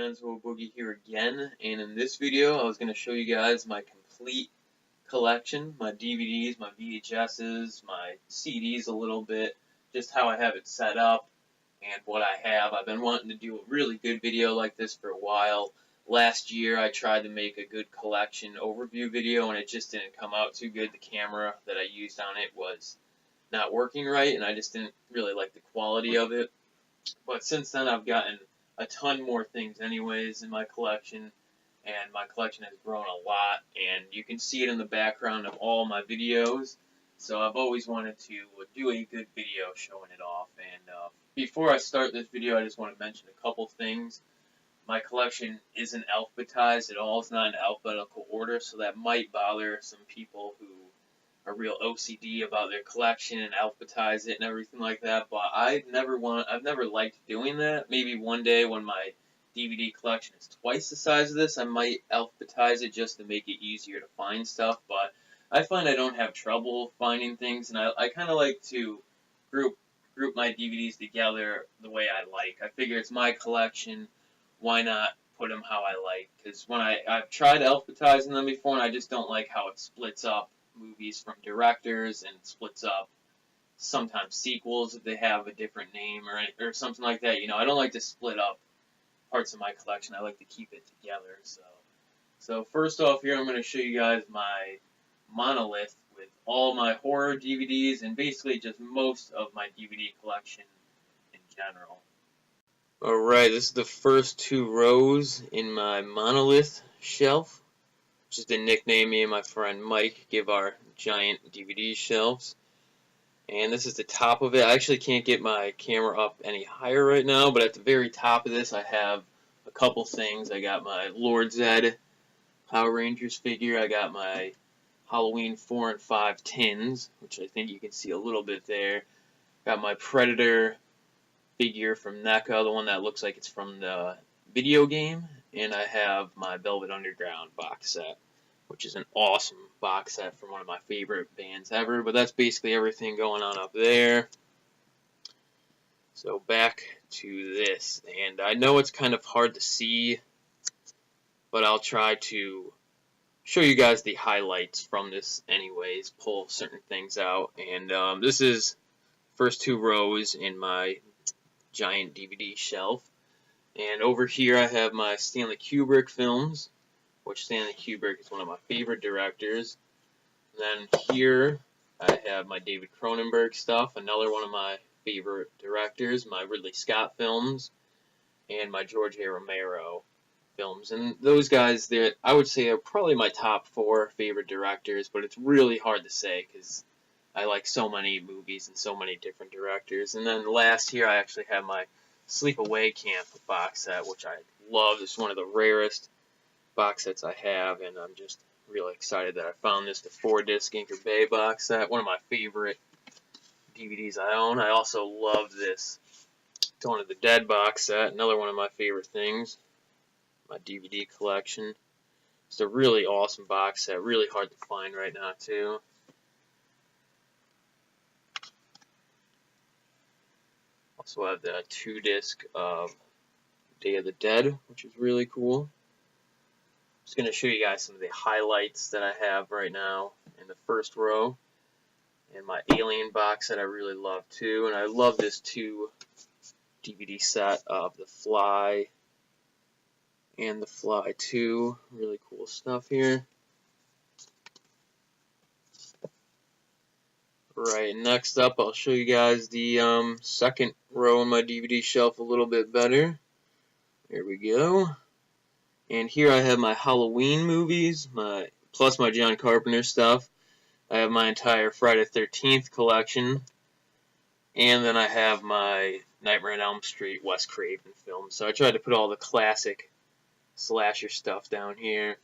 Enzo Boogie here again, and in this video I was going to show you guys my complete collection, my DVDs, my VHSs, my CDs a little bit, just how I have it set up and what I have. I've been wanting to do a really good video like this for a while. Last year I tried to make a good collection overview video and it just didn't come out too good. The camera that I used on it was not working right and I just didn't really like the quality of it. But since then I've gotten a ton more things anyways in my collection, and my collection has grown a lot, and you can see it in the background of all my videos. So I've always wanted to do a good video showing it off. And before I start this video, I just want to mention a couple things. My collection isn't alphabetized at all. It's not in alphabetical order, so that might bother some people who are real OCD about their collection and alphabetize it and everything like that, but I've never liked doing that. Maybe one day when my DVD collection is twice the size of this, I might alphabetize it just to make it easier to find stuff, but I find I don't have trouble finding things, and I kind of like to group my DVDs together the way I like. I figure it's my collection, why not put them how I like? Because when I've tried alphabetizing them before, and I just don't like how it splits up movies from directors and splits up sometimes sequels if they have a different name or something like that. You know, I don't like to split up parts of my collection. I like to keep it together. So first off here, I'm going to show you guys my monolith with all my horror DVDs and basically just most of my DVD collection in general. Alright, this is the first two rows in my monolith shelf, which is the nickname me and my friend Mike give our giant DVD shelves. And this is the top of it. I actually can't get my camera up any higher right now, but at the very top of this I have a couple things. I got my Lord Zedd Power Rangers figure. I got my Halloween 4 and 5 tins, which I think you can see a little bit there. Got my Predator figure from NECA, the one that looks like it's from the video game. And I have my Velvet Underground box set, which is an awesome box set from one of my favorite bands ever. But that's basically everything going on up there. So back to this. And I know it's kind of hard to see, but I'll try to show you guys the highlights from this anyways, pull certain things out. And this is first two rows in my giant DVD shelf. And over here I have my Stanley Kubrick films, which Stanley Kubrick is one of my favorite directors. And then here I have my David Cronenberg stuff, another one of my favorite directors, my Ridley Scott films, and my George A. Romero films. And those guys, I would say, are probably my top 4 favorite directors, but it's really hard to say because I like so many movies and so many different directors. And then last here I actually have my Sleepaway Camp box set, which I love. It's one of the rarest box sets I have, and I'm just really excited that I found this, the 4-disc Anchor Bay box set, one of my favorite DVDs I own. I also love this Dawn of the Dead box set, another one of my favorite things, my DVD collection. It's a really awesome box set, really hard to find right now too. Also have the 2-disc of Day of the Dead, which is really cool. I'm just going to show you guys some of the highlights that I have right now in the first row. And my Alien box that I really love too. And I love this 2 DVD set of The Fly and The Fly 2. Really cool stuff here. Right, next up I'll show you guys the second row of my DVD shelf a little bit better. There we go. And here I have my Halloween movies, plus my John Carpenter stuff. I have my entire Friday the 13th collection. And then I have my Nightmare on Elm Street Wes Craven films. So I tried to put all the classic slasher stuff down here.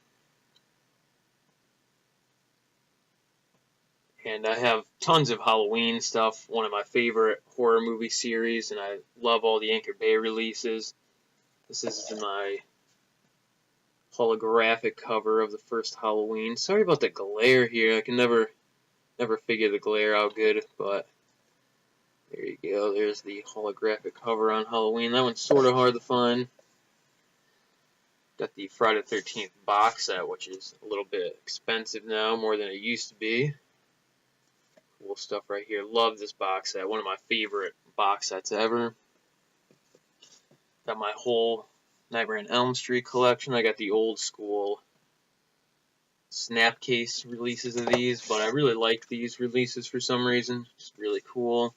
And I have tons of Halloween stuff, one of my favorite horror movie series, and I love all the Anchor Bay releases. This is my holographic cover of the first Halloween. Sorry about the glare here. I can never figure the glare out good, but there you go. There's the holographic cover on Halloween. That one's sort of hard to find. Got the Friday the 13th box set, which is a little bit expensive now, more than it used to be. Cool stuff right here. Love this box set. One of my favorite box sets ever. Got my whole Nightmare on Elm Street collection. I got the old school Snapcase releases of these, but I really like these releases for some reason. Just really cool.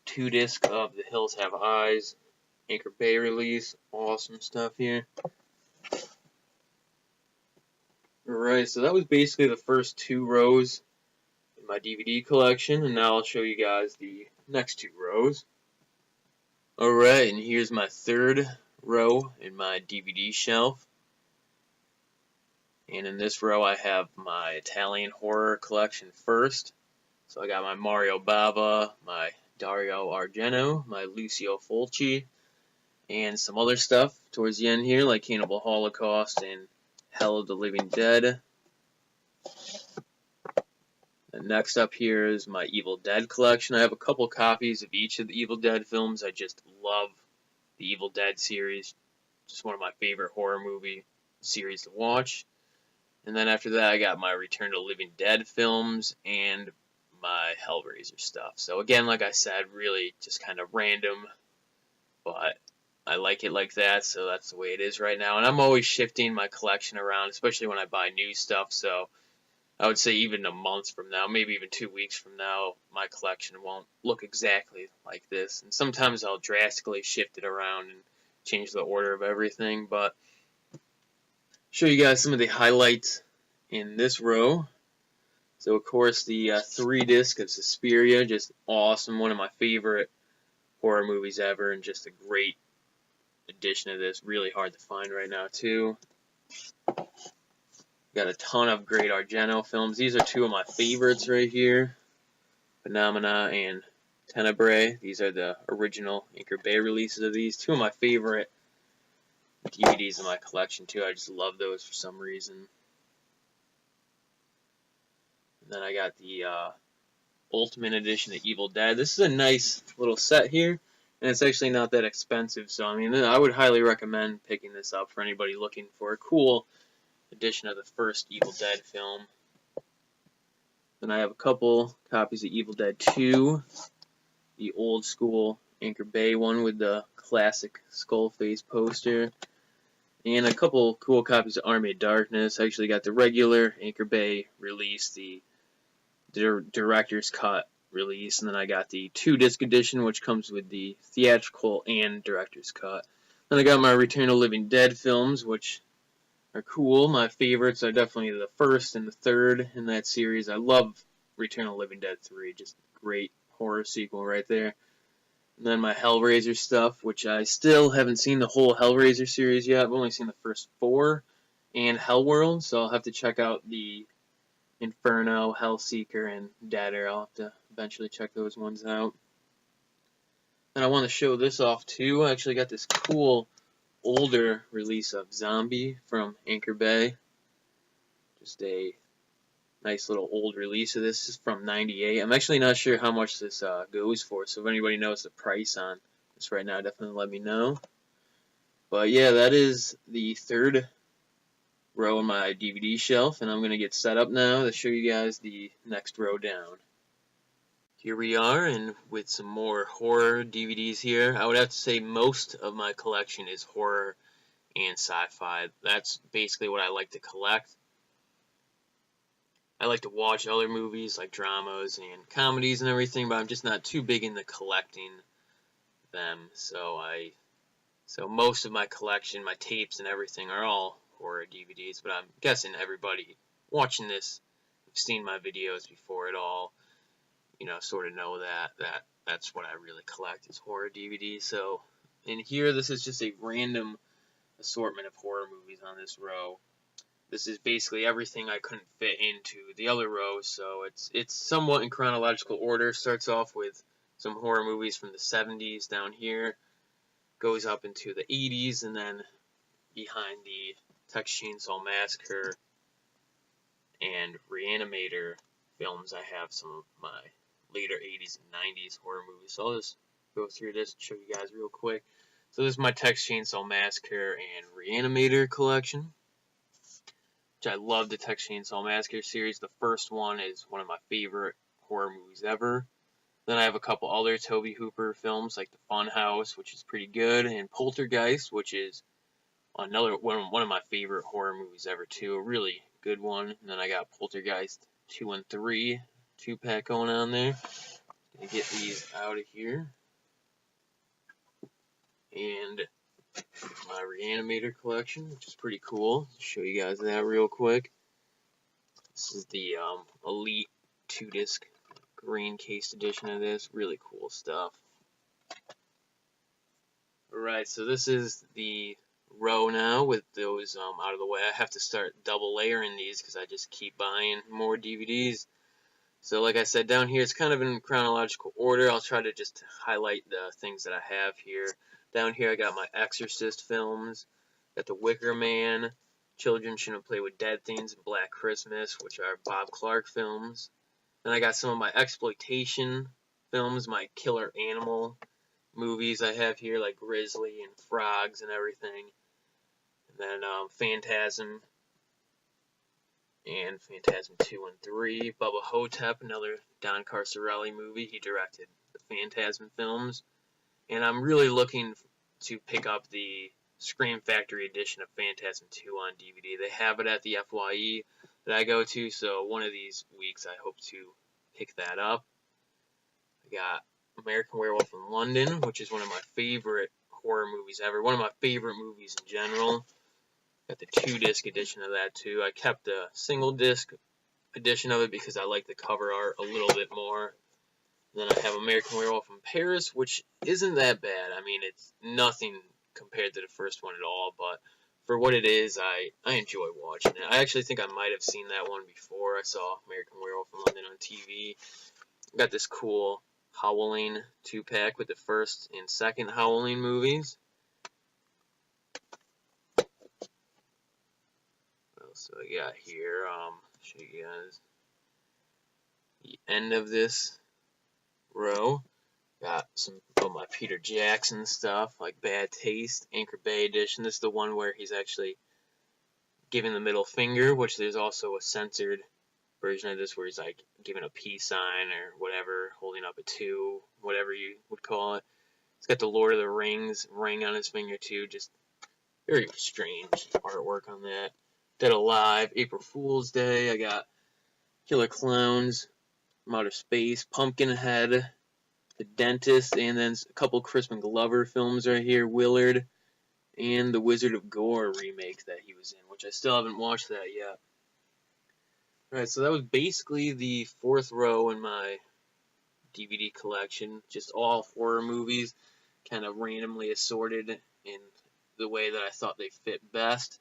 2-disc of The Hills Have Eyes, Anchor Bay release. Awesome stuff here. Alright, so that was basically the first 2 rows in my DVD collection, and now I'll show you guys the next 2 rows. Alright, and here's my 3rd row in my DVD shelf. And in this row I have my Italian horror collection first. So I got my Mario Bava, my Dario Argento, my Lucio Fulci, and some other stuff towards the end here, like Cannibal Holocaust and Hell of the Living Dead. And next up here is my Evil Dead collection. I have a couple copies of each of the Evil Dead films. I just love the Evil Dead series. Just one of my favorite horror movie series to watch. And then after that I got my Return to the Living Dead films and my Hellraiser stuff. So again, like I said, really just kind of random, but I like it like that, so that's the way it is right now. And I'm always shifting my collection around, especially when I buy new stuff, so I would say even a month from now, maybe even 2 weeks from now, my collection won't look exactly like this. And sometimes I'll drastically shift it around and change the order of everything, but show you guys some of the highlights in this row. So of course the 3-disc of Suspiria, just awesome, one of my favorite horror movies ever, and just a great edition of this, really hard to find right now too. Got a ton of great Argento films. These are 2 of my favorites right here, Phenomena and Tenebrae. These are the original Anchor Bay releases of these. 2 of my favorite DVDs in my collection too. I just love those for some reason. And then I got the Ultimate Edition of Evil Dead. This is a nice little set here, and it's actually not that expensive, so I mean, I would highly recommend picking this up for anybody looking for a cool edition of the first Evil Dead film. Then I have a couple copies of Evil Dead 2, the old school Anchor Bay one with the classic Skullface poster, and a couple cool copies of Army of Darkness. I actually got the regular Anchor Bay release, the director's cut release, and then I got the 2-disc edition, which comes with the theatrical and director's cut. Then I got my Return to Living Dead films, which are cool. My favorites are definitely the first and the third in that series. I love Return to Living Dead 3, just great horror sequel right there. And then my Hellraiser stuff, which I still haven't seen the whole Hellraiser series yet. I've only seen the first 4 and Hellworld, so I'll have to check out the Inferno, Hellseeker, and Deader. I'll have to eventually check those ones out. And I want to show this off too. I actually got this cool older release of Zombie from Anchor Bay. Just a nice little old release of this. This is from '98. I'm actually not sure how much this goes for, so if anybody knows the price on this right now, definitely let me know. But yeah, that is the 3rd row in my DVD shelf, and I'm going to get set up now to show you guys the next row down. Here we are, and with some more horror DVDs here. I would have to say most of my collection is horror and sci-fi. That's basically what I like to collect. I like to watch other movies like dramas and comedies and everything, but I'm just not too big into collecting them. So most of my collection, my tapes and everything, are all horror DVDs, but I'm guessing everybody watching this have seen my videos before at all, sort of know that's what I really collect is horror DVDs. So in here, this is just a random assortment of horror movies on this row. This is basically everything I couldn't fit into the other rows, so it's somewhat in chronological order. Starts off with some horror movies from the 70s down here, goes up into the 80s, and then behind the Texas Chainsaw Massacre and Reanimator films, I have some of my later 80s and 90s horror movies. So I'll just go through this and show you guys real quick. So this is my Texas Chainsaw Massacre and Reanimator collection, which I love the Texas Chainsaw Massacre series. The first one is one of my favorite horror movies ever. Then I have a couple other Tobe Hooper films like The Funhouse, which is pretty good, and Poltergeist, which is another one of my favorite horror movies ever too. A really good one. And then I got Poltergeist 2 and 3, 2-pack going on there. Gonna get these out of here. And my Reanimator collection, which is pretty cool. I'll show you guys that real quick. This is the Elite 2-disc green cased edition of this. Really cool stuff. Alright, so this is the row now with those out of the way. I have to start double layering these because I just keep buying more DVDs. So like I said, down here it's kind of in chronological order. I'll try to just highlight the things that I have here. Down here I got my Exorcist films, got The Wicker Man, Children Shouldn't Play with Dead Things, and Black Christmas, which are Bob Clark films. Then I got some of my exploitation films, my killer animal movies I have here, like Grizzly and Frogs and everything. And then Phantasm and Phantasm 2 and 3. Bubba Hotep, another Don Carcerelli movie. He directed the Phantasm films. And I'm really looking to pick up the Scream Factory edition of Phantasm 2 on DVD. They have it at the FYE that I go to, so one of these weeks I hope to pick that up. I got American Werewolf in London, which is one of my favorite horror movies ever. One of my favorite movies in general. Got the 2-disc edition of that too. I kept the single-disc edition of it because I like the cover art a little bit more. Then I have American Werewolf in Paris, which isn't that bad. I mean, it's nothing compared to the first one at all, but for what it is, I enjoy watching it. I actually think I might have seen that one before. I saw American Werewolf in London on TV. Got this cool Howling 2-pack with the first and second Howling movies. What else do I got here? Show you guys the end of this row. Got some of my Peter Jackson stuff, like Bad Taste, Anchor Bay edition. This is the one where he's actually giving the middle finger, which there's also a censored version of this where he's like giving a peace sign or whatever, holding up a 2, whatever you would call it. He's got the Lord of the Rings ring on his finger too, just very strange artwork on that. Dead Alive, April Fool's Day. I got Killer Clowns from Outer Space, Pumpkinhead, The Dentist, and then a couple Crispin Glover films right here, Willard, and the Wizard of Gore remake that he was in, which I still haven't watched that yet. Alright, so that was basically the 4th row in my DVD collection, just all horror movies, kind of randomly assorted in the way that I thought they fit best.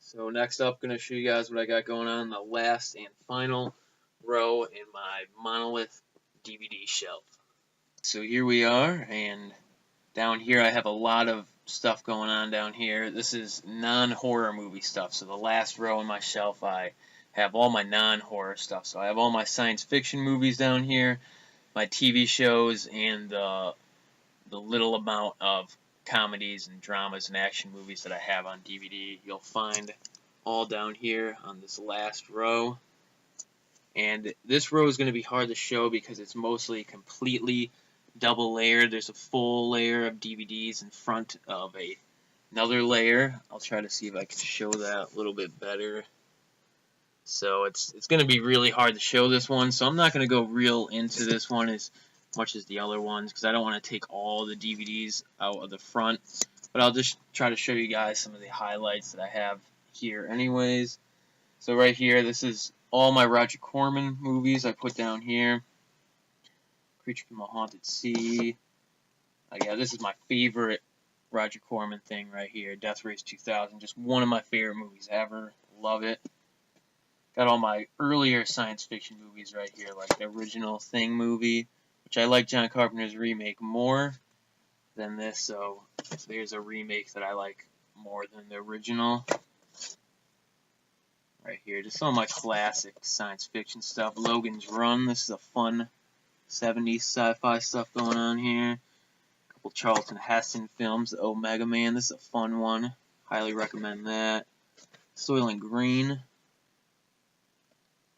So next up, going to show you guys what I got going on, the last and final row in my Monolith DVD shelf. So here we are, and down here I have a lot of stuff going on down here. This is non-horror movie stuff, so the last row in my shelf I have all my non-horror stuff. So I have all my science fiction movies down here, my TV shows, and the little amount of comedies and dramas and action movies that I have on DVD. You'll find all down here on this last row. And this row is going to be hard to show because it's mostly completely double layered. There's a full layer of DVDs in front of another layer. I'll try to see if I can show that a little bit better. So it's going to be really hard to show this one, so I'm not going to go real into this one as much as the other ones because I don't want to take all the DVDs out of the front. But I'll just try to show you guys some of the highlights that I have here anyways. So right here, this is all my Roger Corman movies I put down here. Creature from the Haunted Sea. Yeah, this is my favorite Roger Corman thing right here. Death Race 2000, just one of my favorite movies ever. Love it. Got all my earlier science fiction movies right here, like the original Thing movie, which I like John Carpenter's remake more than this, so there's a remake that I like more than the original. Right here, just some of my classic science fiction stuff. Logan's Run, this is a fun 70s sci-fi stuff going on here. couple Charlton Heston films, the Omega Man. This is a fun one. Highly recommend that. Soylent Green.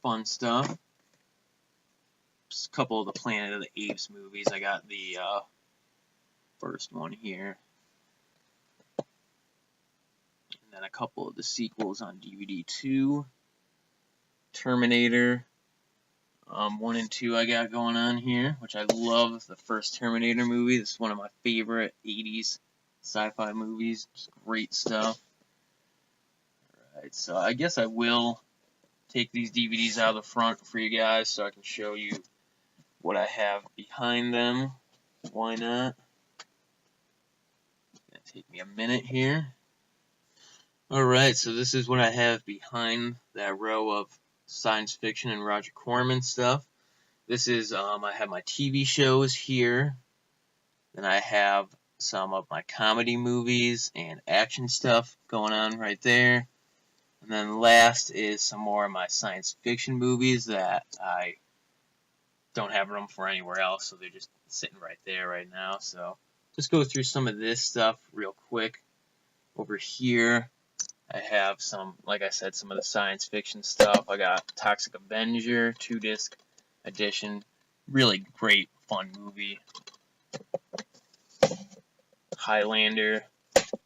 Fun stuff. Just a couple of the Planet of the Apes movies. I got the first one here. And then a couple of the sequels on DVD too. Terminator 1 and 2 I got going on here, which I love the first Terminator movie. This is one of my favorite 80s sci-fi movies. Just great stuff. Alright, so I guess I will take these DVDs out of the front for you guys so I can show you what I have behind them. Why not? It's gonna take me a minute here. Alright, so this is what I have behind that row of science fiction and Roger Corman stuff. This is, I have my TV shows here. Then I have some of my comedy movies and action stuff going on right there. And then last is some more of my science fiction movies that I don't have room for anywhere else, so they're just sitting right there right now. So just go through some of this stuff real quick. Over here I have some, like I said, some of the science fiction stuff. I got Toxic Avenger 2-disc edition. Really great, fun movie. Highlander,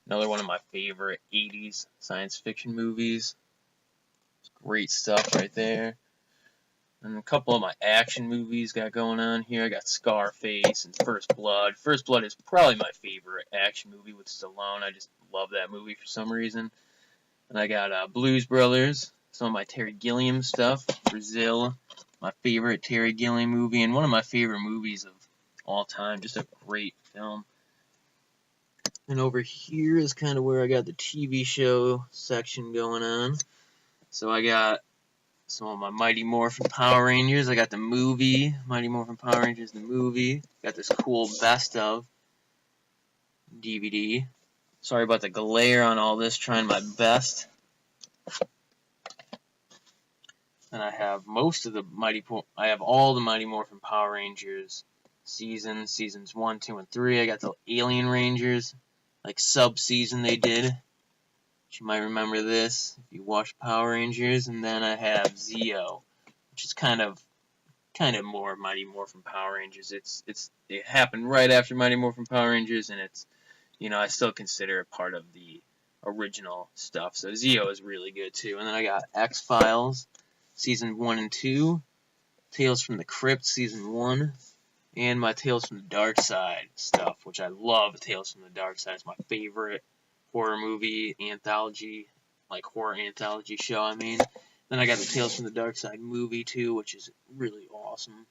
another one of my favorite 80s science fiction movies. Great stuff right there. And a couple of my action movies got going on here. I got Scarface and First Blood. First Blood is probably my favorite action movie with Stallone. I just love that movie for some reason. And I got Blues Brothers, some of my Terry Gilliam stuff. Brazil, my favorite Terry Gilliam movie, and one of my favorite movies of all time. Just a great film. And over here is kind of where I got the TV show section going on. So I got some of my Mighty Morphin Power Rangers. I got the movie, Mighty Morphin Power Rangers, the movie. Got this cool best of DVD. Sorry about the glare on all this, trying my best. And I have most of the I have all the Mighty Morphin Power Rangers seasons 1, 2, and 3. I got the Alien Rangers, like sub-season they did. You might remember this if you watched Power Rangers. And then I have Zeo, which is kind of more Mighty Morphin Power Rangers. It happened right after Mighty Morphin Power Rangers, and it's, you know, I still consider it part of the original stuff. So Zeo is really good too. And then I got X-Files season 1 and 2, Tales from the Crypt season 1, and my Tales from the Dark Side stuff, which I love. Tales from the Dark Side is my favorite horror movie anthology, like horror anthology show, I mean. Then I got the Tales from the Dark Side movie too, which is really awesome.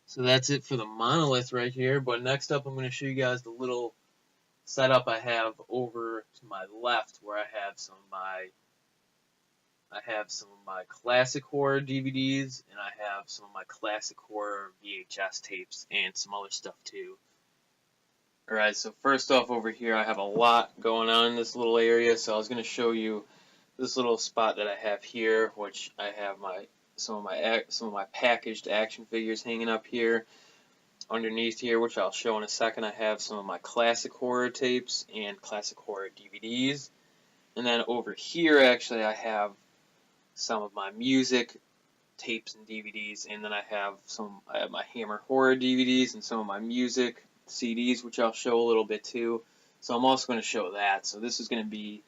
So that's it for the monolith right here. But next up, I'm going to show you guys the little setup I have over to my left, where I have some of my classic horror DVDs, and I have some of my classic horror VHS tapes, and some other stuff too. Alright, so first off over here, I have a lot going on in this little area, so I was going to show you this little spot that I have here, which I have some of my packaged action figures hanging up here. Underneath here, which I'll show in a second, I have some of my classic horror tapes and classic horror DVDs. And then over here, actually, I have some of my music tapes and DVDs, and then I have my Hammer horror DVDs and some of my music CDs, which I'll show a little bit too. So I'm also going to show that. So this is going to be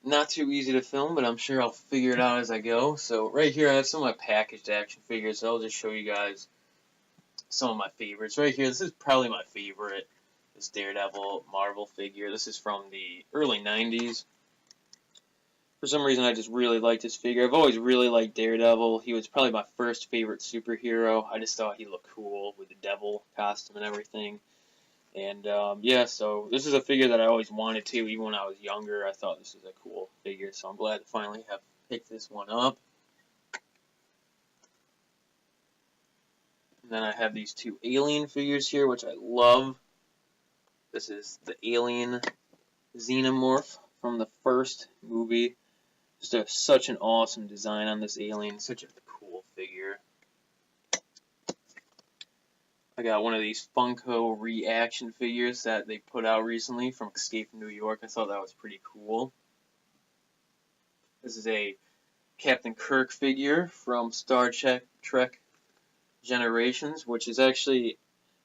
not too easy to film, but I'm sure I'll figure it out as I go. So right here I have some of my packaged action figures. So I'll just show you guys some of my favorites. Right here, this is probably my favorite, this Daredevil Marvel figure. This is from the early 90s. For some reason, I just really liked this figure. I've always really liked Daredevil. He was probably my first favorite superhero. I just thought he looked cool with the devil costume and everything. And, yeah, so this is a figure that I always wanted to. Even when I was younger, I thought this was a cool figure. So I'm glad to finally have picked this one up. And then I have these two Alien figures here, which I love. This is the Alien Xenomorph from the first movie. Just such an awesome design on this alien. Such a cool figure. I got one of these Funko reaction figures that they put out recently from Escape from New York. I thought that was pretty cool. This is a Captain Kirk figure from Star Trek Generations, which is actually,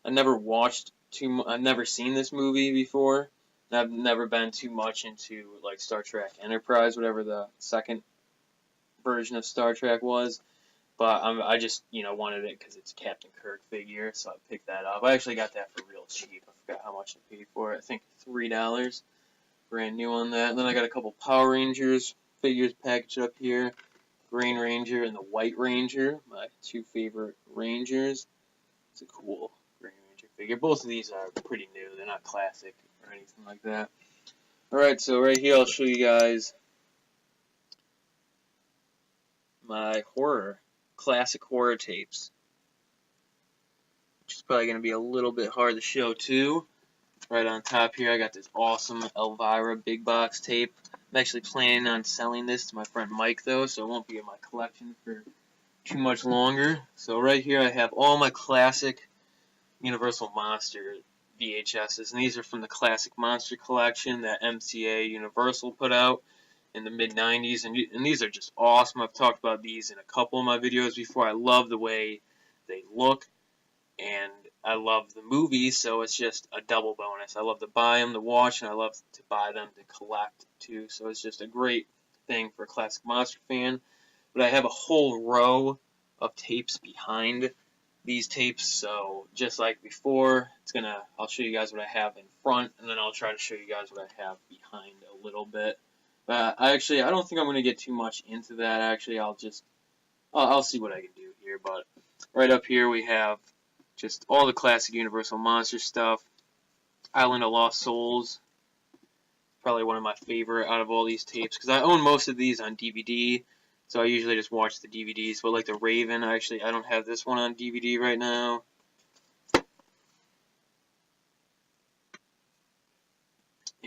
I've never seen this movie before. And I've never been too much into like Star Trek Enterprise, whatever the second version of Star Trek was. But I just, wanted it because it's a Captain Kirk figure, so I picked that up. I actually got that for real cheap. I forgot how much I paid for it. I think $3, brand new on that. And then I got a couple Power Rangers figures packaged up here. Green Ranger and the White Ranger, my two favorite Rangers. It's a cool Green Ranger figure. Both of these are pretty new. They're not classic or anything like that. Alright, so right here I'll show you guys my classic horror tapes. Which is probably going to be a little bit hard to show too. Right on top here I got this awesome Elvira big box tape. I'm actually planning on selling this to my friend Mike though, so it won't be in my collection for too much longer. So right here I have all my classic Universal Monster VHSs, and these are from the Classic Monster collection that MCA Universal put out in the mid-90s, and these are just awesome. I've talked about these in a couple of my videos before. I love the way they look, and I love the movies, so it's just a double bonus. I love to buy them to watch, and I love to buy them to collect too, so it's just a great thing for a Classic Monster fan. But I have a whole row of tapes behind these tapes, so just like before, I'll show you guys what I have in front, and then I'll try to show you guys what I have behind a little bit. But I don't think I'm going to get too much into that. Actually, I'll see what I can do here. But right up here we have just all the classic Universal Monster stuff. Island of Lost Souls, probably one of my favorite out of all these tapes, because I own most of these on DVD. So I usually just watch the DVDs, but like the Raven, I don't have this one on DVD right now.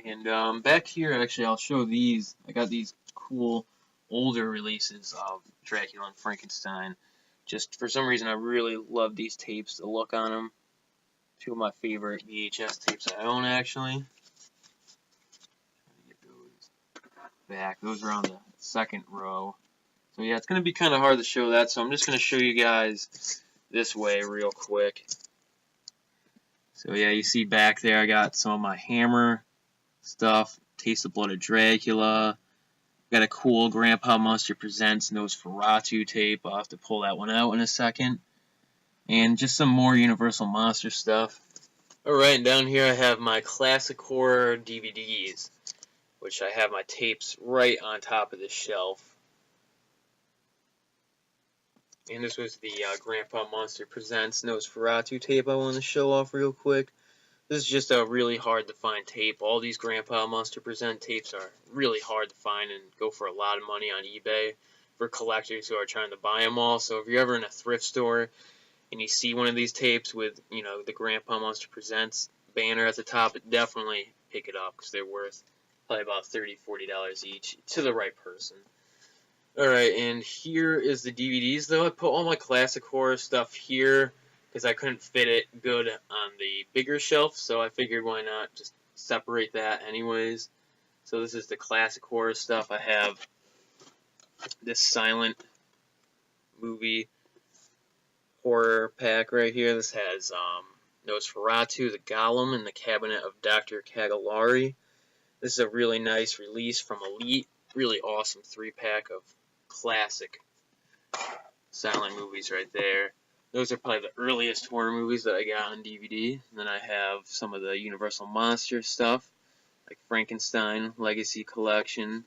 And back here, actually, I'll show these. I got these cool older releases of Dracula and Frankenstein. Just for some reason, I really love these tapes, the look on them. Two of my favorite VHS tapes I own, actually. Trying to get those back. Those are on the second row. So yeah, it's going to be kind of hard to show that, so I'm just going to show you guys this way real quick. So yeah, you see back there I got some of my Hammer stuff, Taste the Blood of Dracula. Got a cool Grandpa Monster Presents Nosferatu tape. I'll have to pull that one out in a second. And just some more Universal Monster stuff. Alright, and down here I have my classic horror DVDs, which I have my tapes right on top of this shelf. And this was the Grandpa Monster Presents Nosferatu tape I want to show off real quick. This is just a really hard to find tape. All these Grandpa Monster Present tapes are really hard to find and go for a lot of money on eBay for collectors who are trying to buy them all. So if you're ever in a thrift store and you see one of these tapes with, the Grandpa Monster Presents banner at the top, definitely pick it up because they're worth probably about $30, $40 each to the right person. Alright, and here is the DVDs, though. I put all my classic horror stuff here because I couldn't fit it good on the bigger shelf, so I figured why not just separate that anyways. So this is the classic horror stuff. I have this silent movie horror pack right here. This has Nosferatu, the Golem, and the Cabinet of Dr. Caligari. This is a really nice release from Elite. Really awesome 3-pack of classic silent movies right there. Those are probably the earliest horror movies that I got on DVD. And then I have some of the Universal Monster stuff, like Frankenstein Legacy Collection.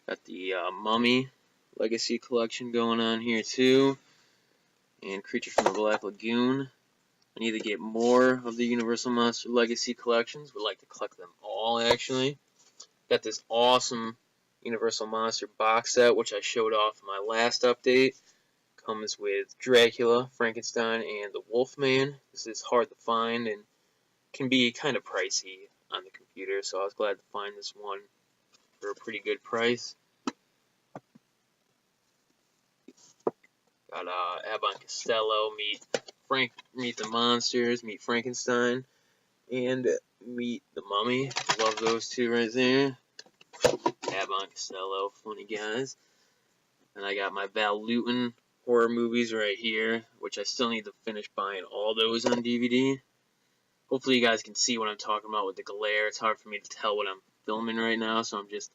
Got the Mummy Legacy Collection going on here too. And Creature from the Black Lagoon. I need to get more of the Universal Monster Legacy collections. Would like to collect them all, actually. Got this awesome Universal Monster box set, which I showed off in my last update. Comes with Dracula, Frankenstein, and the Wolfman. This is hard to find and can be kind of pricey on the computer, so I was glad to find this one for a pretty good price. Got Abbott and Costello meet Meet the Monsters, Meet Frankenstein, and Meet the Mummy. Love those two right there. Abbott and Costello, funny guys. And I got my Val Lewton horror movies right here, which I still need to finish buying all those on DVD. Hopefully you guys can see what I'm talking about with the glare. It's hard for me to tell what I'm filming right now, so I'm just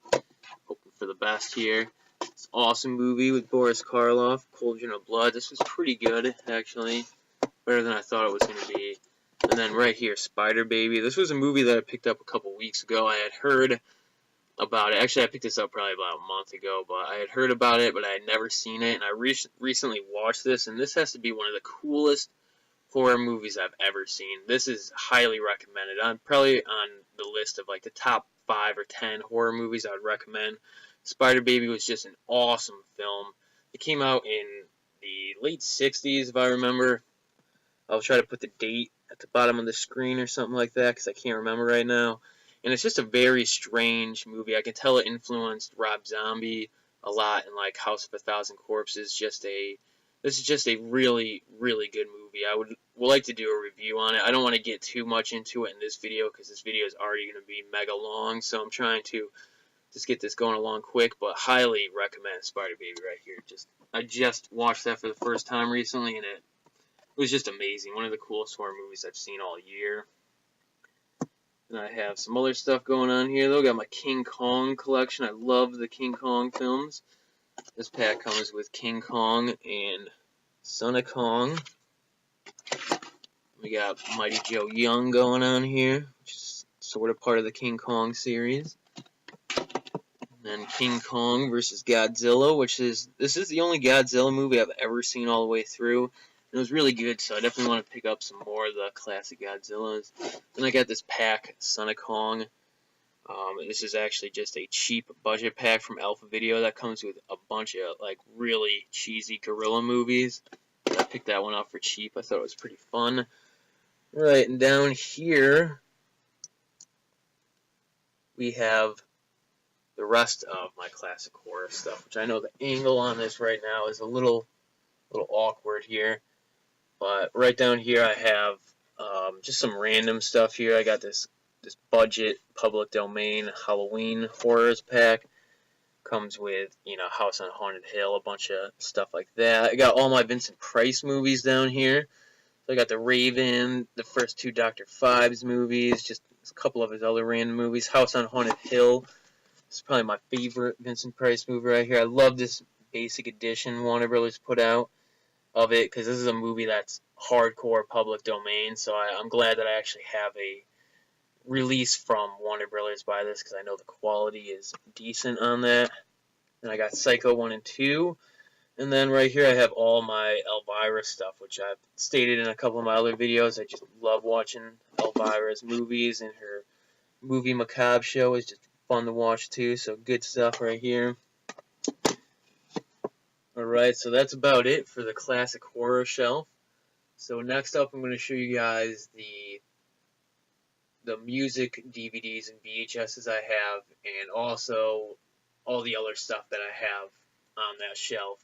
hoping for the best here. It's an awesome movie with Boris Karloff, Cauldron of Blood. This was pretty good, actually. Better than I thought it was going to be. And then right here, Spider Baby. This was a movie that I picked up a couple weeks ago. I had heard about it. Actually, I picked this up probably about a month ago, but I had heard about it, but I had never seen it. And I recently watched this, and this has to be one of the coolest horror movies I've ever seen. This is highly recommended. I'm probably on the list of like the top 5 or 10 horror movies I would recommend. Spider Baby was just an awesome film. It came out in the late 60s, if I remember. I'll try to put the date at the bottom of the screen or something like that, because I can't remember right now. And it's just a very strange movie. I can tell it influenced Rob Zombie a lot, and like House of a Thousand Corpses. This is just a really, really good movie. I would like to do a review on it. I don't want to get too much into it in this video because this video is already going to be mega long, so I'm trying to just get this going along quick, but highly recommend Spider Baby right here. I just watched that for the first time recently, and it was just amazing. One of the coolest horror movies I've seen all year. And I have some other stuff going on here, though. Got my King Kong collection. I love the King Kong films. This pack comes with King Kong and Son of Kong. We got Mighty Joe Young going on here, which is sort of part of the King Kong series. And then King Kong versus Godzilla, this is the only Godzilla movie I've ever seen all the way through. It was really good, so I definitely want to pick up some more of the classic Godzillas. Then I got this pack, Son of Kong. This is actually just a cheap budget pack from Alpha Video that comes with a bunch of like really cheesy gorilla movies. I picked that one up for cheap. I thought it was pretty fun. Right, and down here we have the rest of my classic horror stuff, which I know the angle on this right now is a little awkward here. But right down here I have just some random stuff here. I got this budget public domain Halloween horrors pack. Comes with, House on Haunted Hill, a bunch of stuff like that. I got all my Vincent Price movies down here. So I got The Raven, the first 2 Dr. Phibes movies, just a couple of his other random movies. House on Haunted Hill. This is probably my favorite Vincent Price movie right here. I love this basic edition Warner Brothers put out of it, because this is a movie that's hardcore public domain, so I'm glad that I actually have a release from Warner Brothers by this, because I know the quality is decent on that. And I got Psycho 1 and 2, and then right here I have all my Elvira stuff, which I've stated in a couple of my other videos. I just love watching Elvira's movies, and her movie Macabre show is just fun to watch too, so good stuff right here. Alright, so that's about it for the classic horror shelf. So next up I'm going to show you guys the music DVDs and VHSs I have, and also all the other stuff that I have on that shelf.